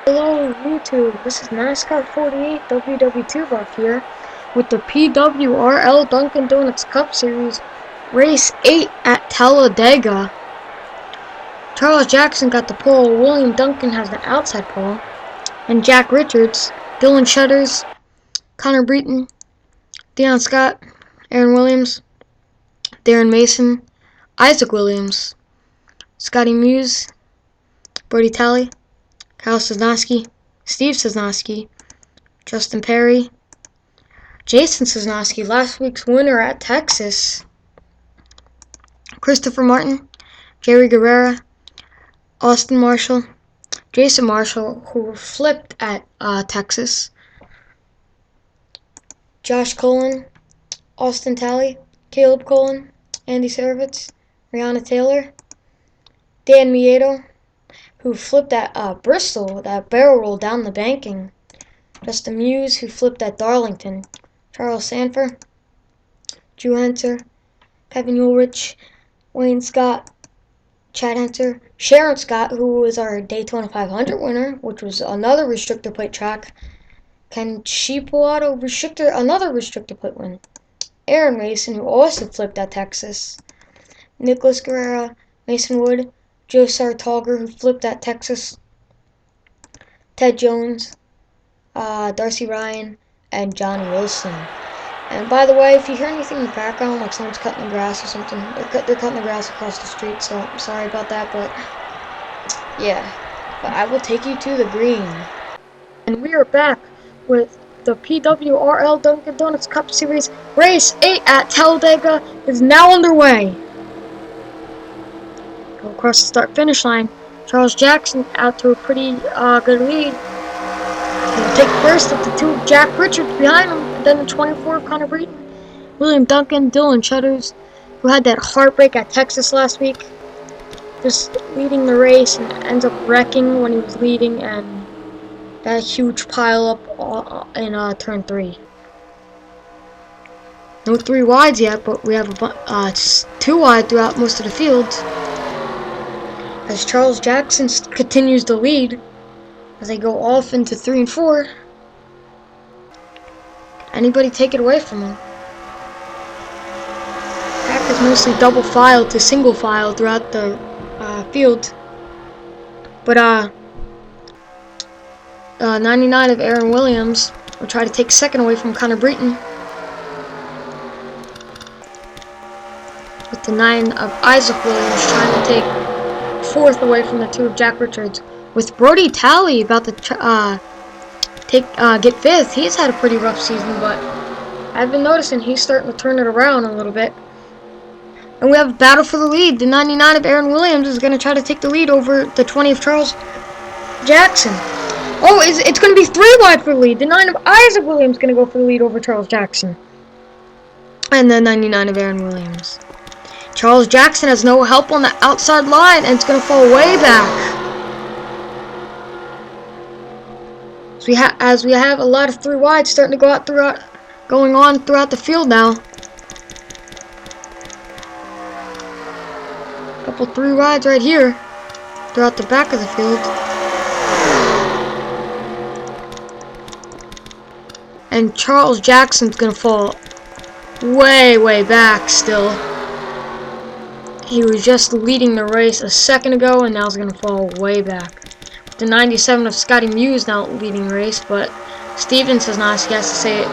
Hello YouTube, this is NASCAR 48 WW2 Buff here with the PWRL Dunkin Donuts Cup Series Race 8 at Talladega. Charles Jackson got the pole, William Duncan has the outside pole, and Jack Richards, Dylan Shutters, Connor Breton, Deion Scott, Aaron Williams, Darren Mason, Isaac Williams, Scotty Muse, Brody Talley, Kyle Sosnowski, Steve Sosnowski, Justin Perry, Jason Sosnowski, last week's winner at Texas, Christopher Martin, Jerry Guerrera, Austin Marshall, Jason Marshall, who flipped at Texas, Josh Cullen, Austin Talley, Caleb Cullen, Andy Servitz, Rihanna Taylor, Dan Miedo, who flipped at Bristol, that barrel roll down the banking, Justin Muse, who flipped at Darlington, Charles Sanford, Drew Hunter, Kevin Ulrich, Wayne Scott, Chad Hunter, Sharon Scott, who was our Daytona 500 winner, which was another restrictor plate track, Ken Chipowato, another restrictor plate win, Aaron Mason, who also flipped at Texas, Nicholas Guerrera, Mason Wood, Joe Sartogger, who flipped at Texas, Ted Jones, Darcy Ryan, and John Wilson. And by the way, if you hear anything in the background, like someone's cutting the grass or something, they're cutting the grass across the street, so I'm sorry about that, but yeah. But I will take you to the green. And we are back with the PWRL Dunkin Donuts Cup Series Race 8 at Talladega is now underway. Go across the start-finish line. Charles Jackson out to a pretty good lead. He'll take first of the two Jack Richards behind him, and then the 24 Connor Breton, William Duncan, Dylan Shutters, who had that heartbreak at Texas last week, just leading the race and ends up wrecking when he was leading, and that huge pile up in turn 3. No 3 wides yet, but we have two wide throughout most of the field, as Charles Jackson continues to lead as they go off into 3 and 4. Anybody take it away from him? Pack is mostly double file to single file throughout the field, but 99 of Aaron Williams will try to take second away from Connor Breton, with the 9 of Isaac Williams trying to take fourth away from the 2 of Jack Richards, with Brody Talley about to get fifth. He's had a pretty rough season, but I've been noticing he's starting to turn it around a little bit. And we have a battle for the lead. The 99 of Aaron Williams is going to try to take the lead over the 20 of Charles Jackson. Oh, it's going to be 3 wide for the lead. The 9 of Isaac Williams is going to go for the lead over Charles Jackson. And the 99 of Aaron Williams. Charles Jackson has no help on the outside line, and it's going to fall way back. As we have a lot of 3 wides starting to going on throughout the field now. Couple 3 wides right here throughout the back of the field. And Charles Jackson's gonna fall way back still. He was just leading the race a second ago, and now he's gonna fall way back. The 97 of Scotty Muse now leading the race, but Steven Sosnowski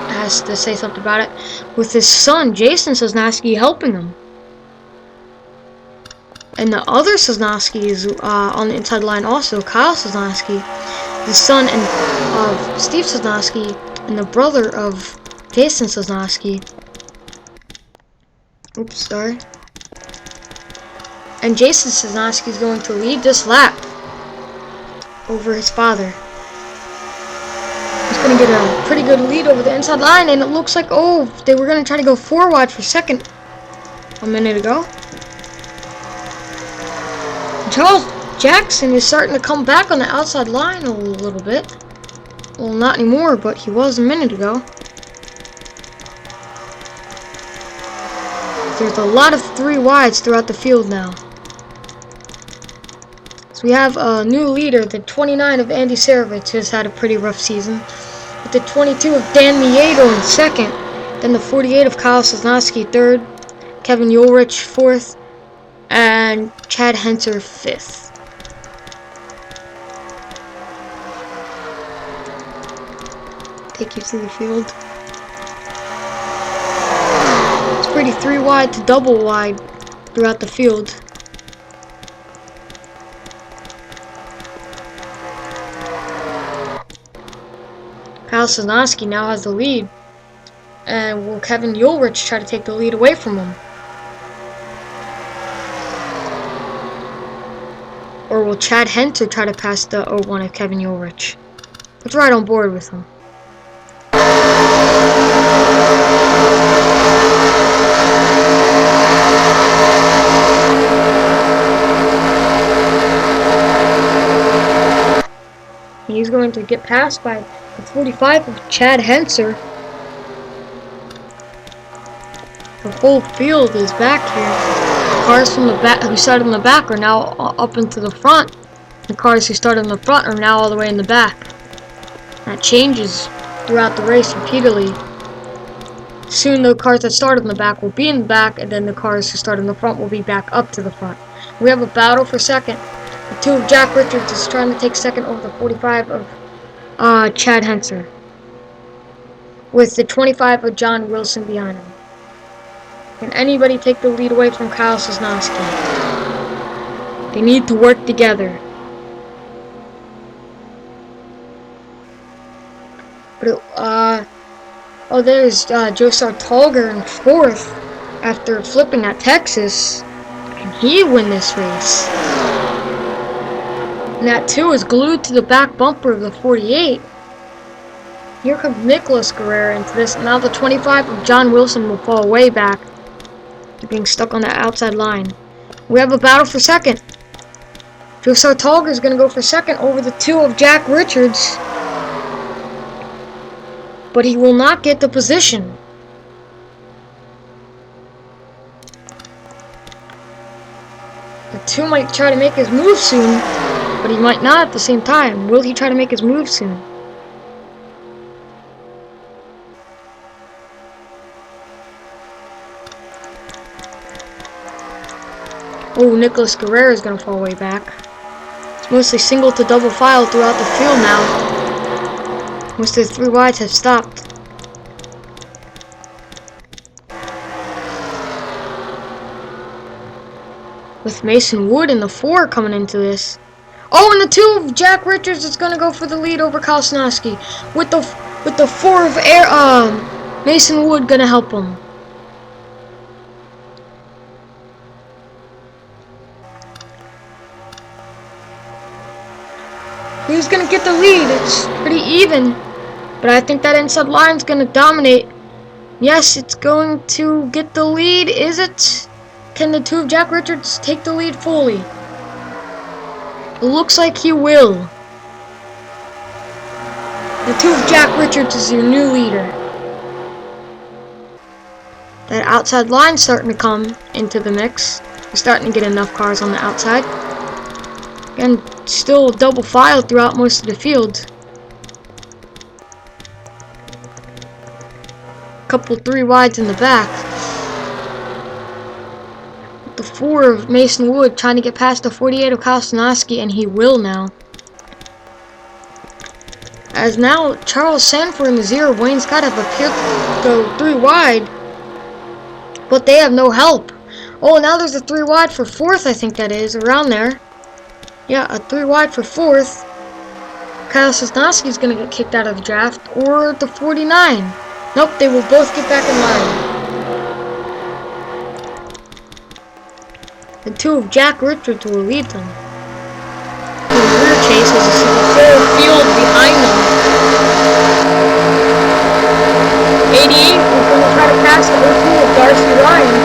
has to say something about it, with his son Jason Sosnowski helping him. And the other Sosnowski is on the inside line also, Kyle Sosnowski, the son of Steve Sosnowski and the brother of Jason Sosnowski. Oops, sorry. And Jason Sosnowski is going to lead this lap over his father. He's going to get a pretty good lead over the inside line, and it looks like, oh, they were going to try to go 4 wide for second a minute ago. Charles Jackson is starting to come back on the outside line a little bit. Well, not anymore, but he was a minute ago. There's a lot of 3 wides throughout the field now. So we have a new leader. The 29 of Andy Serovich has had a pretty rough season. With the 22 of Dan Miedo in second. Then the 48 of Kyle Sosnowski third. Kevin Ulrich fourth. And Chad Henser fifth. Take you through the field. It's pretty 3 wide to double wide throughout the field. Kyle Sosnowski now has the lead. And will Kevin Ulrich try to take the lead away from him? Or will Chad Henser try to pass the 01 of Kevin Ulrich? Let's ride on board with him. He's going to get passed by the 45 of Chad Henser. The whole field is back here. The cars from the back who started in the back are now up into the front. The cars who started in the front are now all the way in the back. That changes throughout the race repeatedly. Soon the cars that started in the back will be in the back, and then the cars who started in the front will be back up to the front. We have a battle for second. The 2 of Jack Richards is trying to take second over the 45 of Chad Henser, with the 25 of John Wilson behind him. Can anybody take the lead away from Kyle Sosnowski? They need to work together. But oh, there's Joe Sartalger in fourth after flipping at Texas. Can he win this race? And that 2 is glued to the back bumper of the 48. Here comes Nicholas Guerrero into this. Now the 25 of John Wilson will fall way back, being stuck on that outside line. We have a battle for second. Joe Sartalger is going to go for second over the 2 of Jack Richards. But he will not get the position. The 2 might try to make his move soon, but he might not at the same time. Will he try to make his move soon? Oh, Nicholas Guerrero is going to fall way back. It's mostly single to double file throughout the field now. Most of the 3 wides have stopped. With Mason Wood and the 4 coming into this. Oh, and the 2 of Jack Richards is going to go for the lead over Kyle Sosnowski. With the 4 of Mason Wood going to help him. Who's going to get the lead? It's pretty even. But I think that inside line is going to dominate. Yes, it's going to get the lead. Is it? Can the 2 of Jack Richards take the lead fully? It looks like he will. The 2 of Jack Richards is your new leader. That outside line starting to come into the mix. We're starting to get enough cars on the outside. And still double file throughout most of the field. Couple 3 wides in the back. The 4 of Mason Wood trying to get past the 48 of Kyle Sosnowski, and he will now. As now Charles Sanford and the 0 of Wayne Scott have appeared to go 3 wide, but they have no help. Oh, now there's a 3 wide for 4th, I think that is, around there. Yeah, a 3 wide for 4th. Kyle Sosnowski is going to get kicked out of the draft, or the 49. Nope, they will both get back in line. The 2 of Jack Richards will lead them. The rear chase has a full field behind them. 88 is going to try to pass the 02 of Darcy Ryan.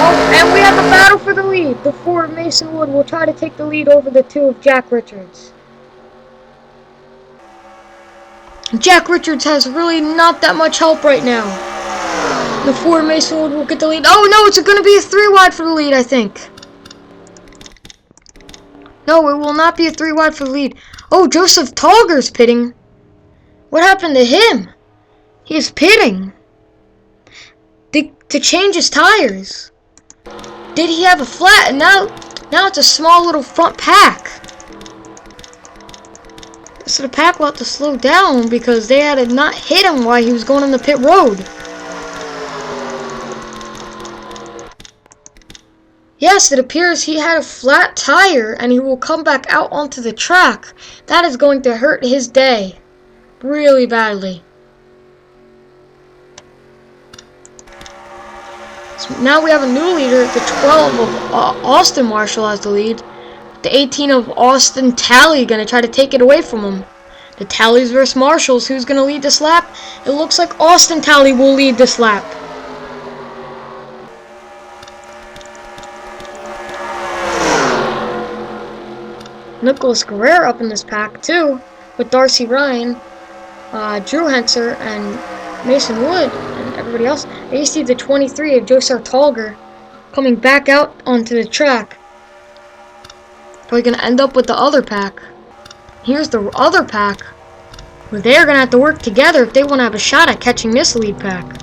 Oh, and we have a battle for the lead. The 4 of Mason Wood will try to take the lead over the 2 of Jack Richards. Jack Richards has really not that much help right now. The 4 of Mason Wood will get the lead. Oh no, it's going to be a 3 wide for the lead, I think. No, it will not be a 3 wide for the lead. Oh, Joseph Talger's pitting. What happened to him? He's pitting to change his tires. Did he have a flat? And now it's a small little front pack. So the pack will have to slow down because they had to not hit him while he was going on the pit road. Yes, it appears he had a flat tire and he will come back out onto the track. That is going to hurt his day really badly. So now we have a new leader. The 12 of Austin Marshall has the lead. The 18 of Austin Talley going to try to take it away from him. The Talleys versus Marshalls. Who's going to lead this lap? It looks like Austin Talley will lead this lap. Nicholas Guerrero up in this pack too, with Darcy Ryan, Drew Henser, and Mason Wood, and everybody else. You see the 23 of Josar Talger coming back out onto the track. Probably going to end up with the other pack. Here's the other pack, where they're going to have to work together if they want to have a shot at catching this lead pack.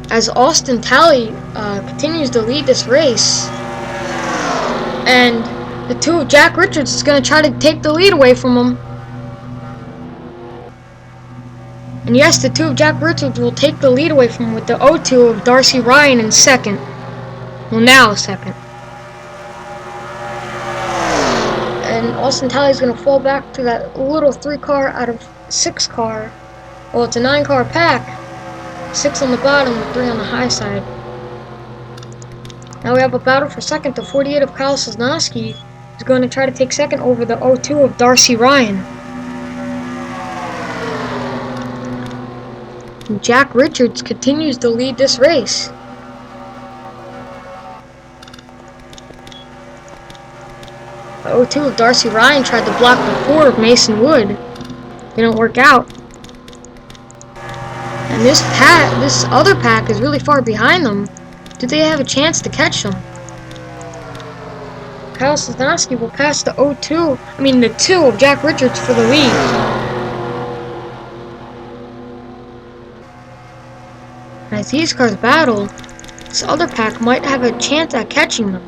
As Austin Talley continues to lead this race, and the 2 of Jack Richards is going to try to take the lead away from him. And yes, the 2 of Jack Richards will take the lead away from him with the 0-2 of Darcy Ryan in second. Well, now second. And Austin Talley is going to fall back to that little 3-car out of 6-car. Well, it's a 9-car pack. 6 on the bottom and 3 on the high side. Now we have a battle for second. The 48 of Kyle Sosnowski is going to try to take second over the 0-2 of Darcy Ryan. And Jack Richards continues to lead this race. The 0-2 of Darcy Ryan tried to block the 4 of Mason Wood. Didn't work out. And this other pack is really far behind them. Do they have a chance to catch them? Kyle Sosnowski will pass the 2 of Jack Richards for the lead. As these cars battle, this other pack might have a chance at catching them.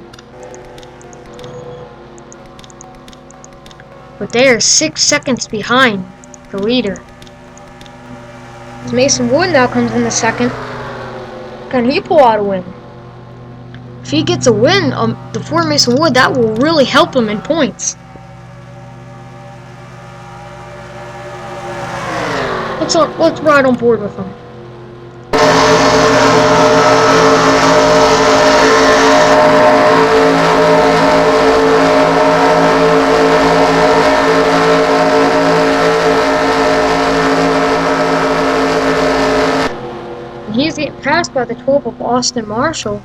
But they are 6 seconds behind the leader. As Mason Wood now comes in the second. Can he pull out a win? If he gets a win the 4 Mason Wood, that will really help him in points. Let's ride on board with him. He's getting passed by the 12 of Austin Marshall.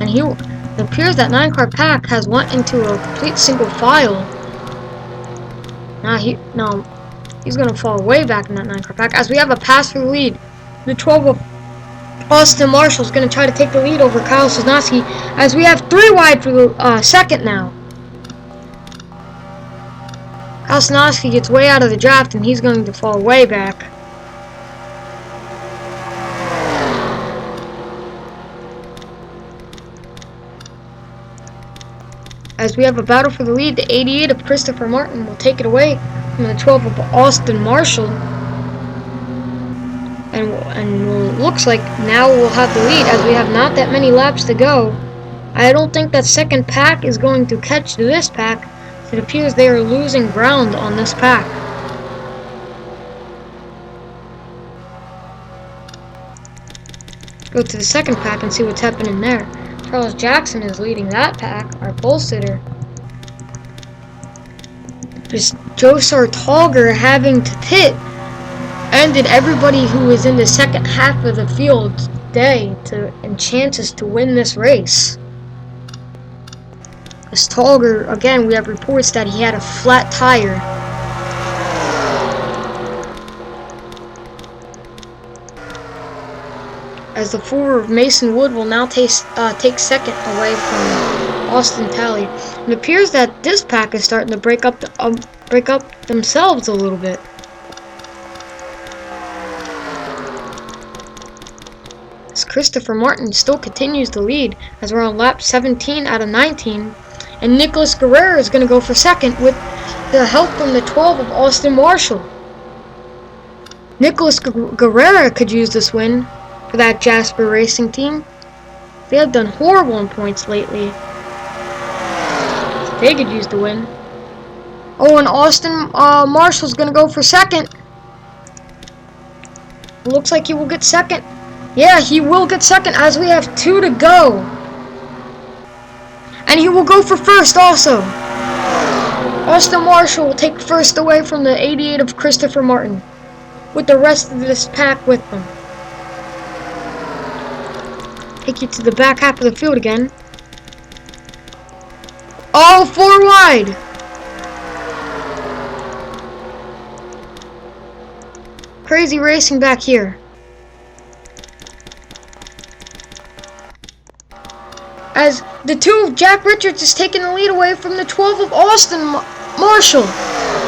And it appears that 9-car pack has went into a complete single file. Now he's going to fall way back in that 9-car pack. As we have a pass for the lead, the 12 of Austin Marshall is going to try to take the lead over Kyle Sosnowski. As we have 3 wide for the second now. Kyle Sosnowski gets way out of the draft and he's going to fall way back. As we have a battle for the lead, the 88 of Christopher Martin will take it away from the 12 of Austin Marshall. And looks like now we'll have the lead as we have not that many laps to go. I don't think that second pack is going to catch this pack. It appears they are losing ground on this pack. Go to the second pack and see what's happening there. Charles Jackson is leading that pack, our pole sitter. Just Josar Talger having to pit ended everybody who was in the second half of the field's day and chances to win this race. As Talger, again, we have reports that he had a flat tire. As the 4 of Mason Wood will now take second away from Austin Talley. It appears that this pack is starting to break up themselves a little bit. As Christopher Martin still continues to lead as we're on lap 17 out of 19, and Nicholas Guerrero is going to go for second with the help from the 12 of Austin Marshall. Nicholas Guerrero could use this win for that Jasper Racing team. They have done horrible in points lately. They could use the win. Oh, and Austin Marshall's going to go for second. Looks like he will get second. Yeah, he will get second as we have 2 to go. And he will go for first also. Austin Marshall will take first away from the 88 of Christopher Martin, with the rest of this pack with them. Take you to the back half of the field again. Oh, 4 wide. Crazy racing back here. As the 2 of Jack Richards is taking the lead away from the 12 of Austin Marshall,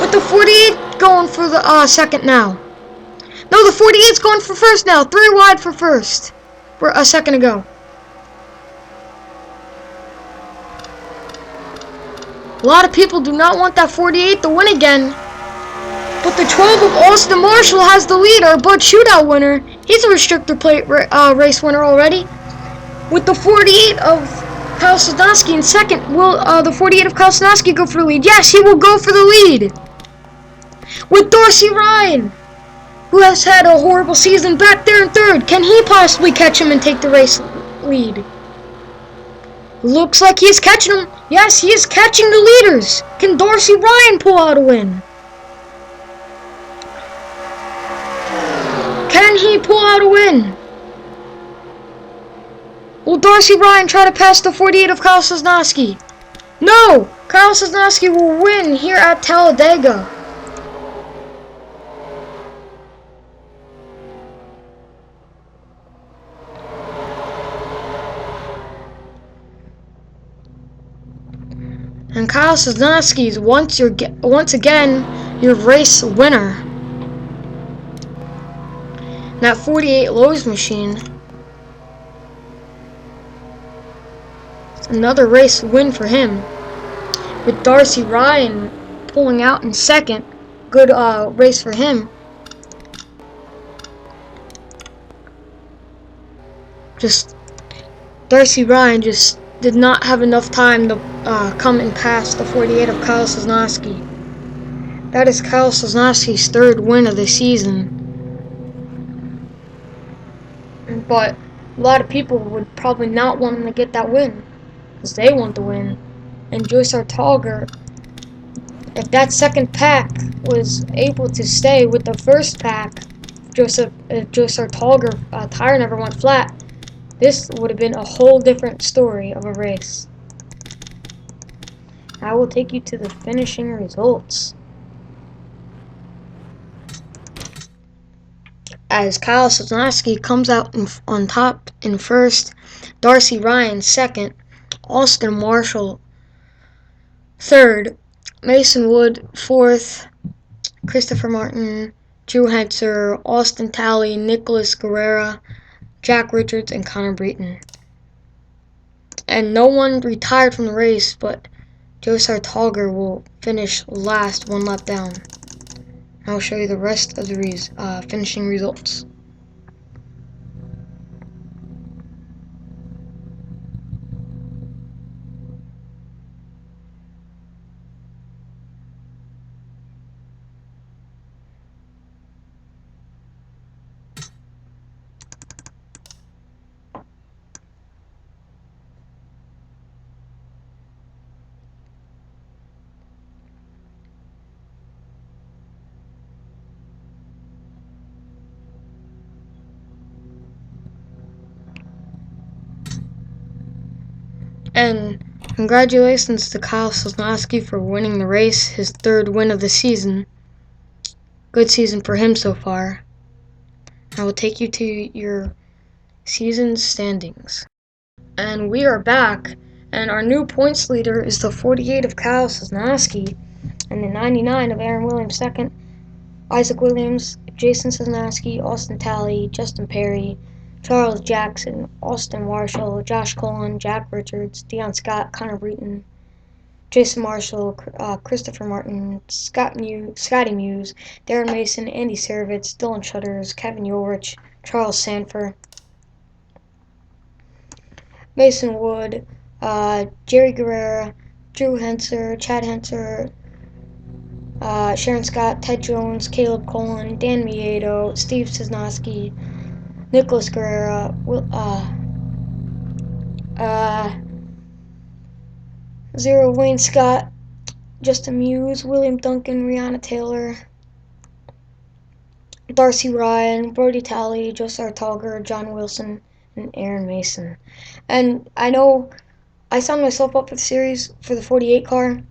with the 48 going for the second now. No, the 48's going for first now. 3 wide for first. For a second ago. A lot of people do not want that 48 to win again. But the 12 of Austin Marshall has the lead, our Bud Shootout winner. He's a restrictor plate race winner already. With the 48 of Kyle Sosnowski in second, will the 48 of Kyle Sosnowski go for the lead? Yes, he will go for the lead. With Dorsey Ryan, who has had a horrible season, back there in third. Can he possibly catch him and take the race lead? Looks like he is catching him. Yes, he is catching the leaders. Can Dorsey Ryan pull out a win? Can he pull out a win? Will Dorsey Ryan try to pass the 48 of Kyle Sosnowski? No! Kyle Sosnowski will win here at Talladega. And Kyle Sosnowski is once again your race winner. That 48 Lowe's machine. Another race win for him. With Dorsey Ryan pulling out in second. Good race for him. Just Dorsey Ryan just did not have enough time to come and pass the 48 of Kyle Sosnowski. That is Kyle Sosnowski's 3rd win of the season. But a lot of people would probably not want him to get that win, because they want the win. And Joyce Artauger, if that second pack was able to stay with the first pack, if Joyce Artauger tire never went flat, this would have been a whole different story of a race. I will take you to the finishing results. As Kyle Sosnowski comes out on top in first, Dorsey Ryan second, Austin Marshall third, Mason Wood fourth, Christopher Martin, Drew Hentzer, Austin Talley, Nicholas Guerrero, Jack Richards, and Connor Breton. And no one retired from the race, but Joyce Artauger will finish last, 1 lap down. I'll show you the rest of the finishing results. And congratulations to Kyle Sosnowski for winning the race, his 3rd win of the season. Good season for him so far. I will take you to your season standings. And we are back, And our new points leader is the 48 of Kyle Sosnowski and the 99 of Aaron Williams second. Isaac Williams, Jason Sosnowski, Austin Talley, Justin Perry, Charles Jackson, Austin Marshall, Josh Cullen, Jack Richards, Deion Scott, Connor Breton, Jason Marshall, Christopher Martin, Scotty Muse, Darren Mason, Andy Servitz, Dylan Shutters, Kevin Ulrich, Charles Sanford, Mason Wood, Jerry Guerrera, Drew Henser, Chad Henser, Sharon Scott, Ted Jones, Caleb Colin, Dan Miedo, Steve Sosnowski, Nicholas Guerrera, Zero Wayne Scott, Justin Muse, William Duncan, Rihanna Taylor, Darcy Ryan, Brody Talley, Josiah Togger, John Wilson, and Aaron Mason. And I know I signed myself up for the series for the 48 car,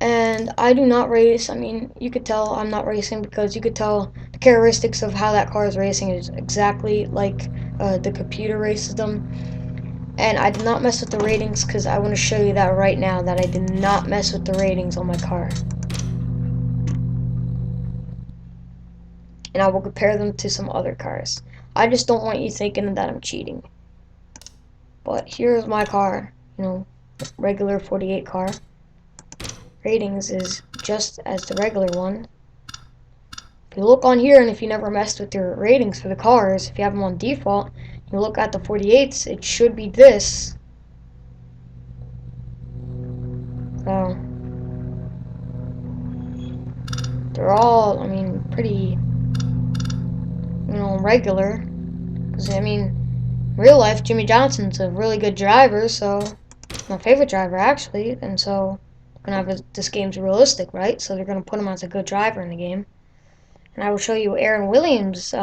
and I do not race. I mean, you could tell I'm not racing because you could tell the characteristics of how that car is racing is exactly like the computer races them. And I did not mess with the ratings because I want to show you that right now that I did not mess with the ratings on my car. And I will compare them to some other cars. I just don't want you thinking that I'm cheating. But here's my car, regular 48 car. Ratings is just as the regular one. If you look on here, and if you never messed with your ratings for the cars, if you have them on default, you look at the 48s, it should be this. So, they're all, pretty, regular. Because, real life, Jimmy Johnson's a really good driver, so, my favorite driver, actually, and so, this game's realistic, right? So they're going to put him as a good driver in the game. And I will show you Aaron Williams'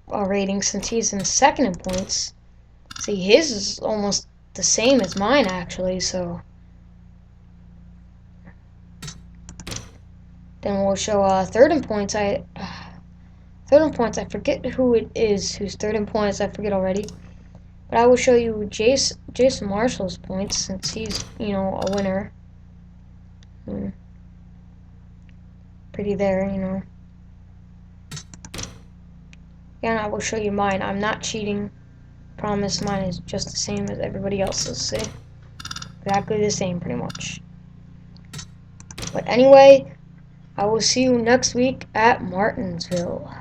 rating since he's in second in points. See, his is almost the same as mine, actually, so. Then we'll show third in points. I forget who it is who's third in points. I forget already. But I will show you Jason Marshall's points since he's, a winner. Pretty there, And I will show you mine. I'm not cheating. Promise, mine is just the same as everybody else's. See? Exactly the same, pretty much. But anyway, I will see you next week at Martinsville.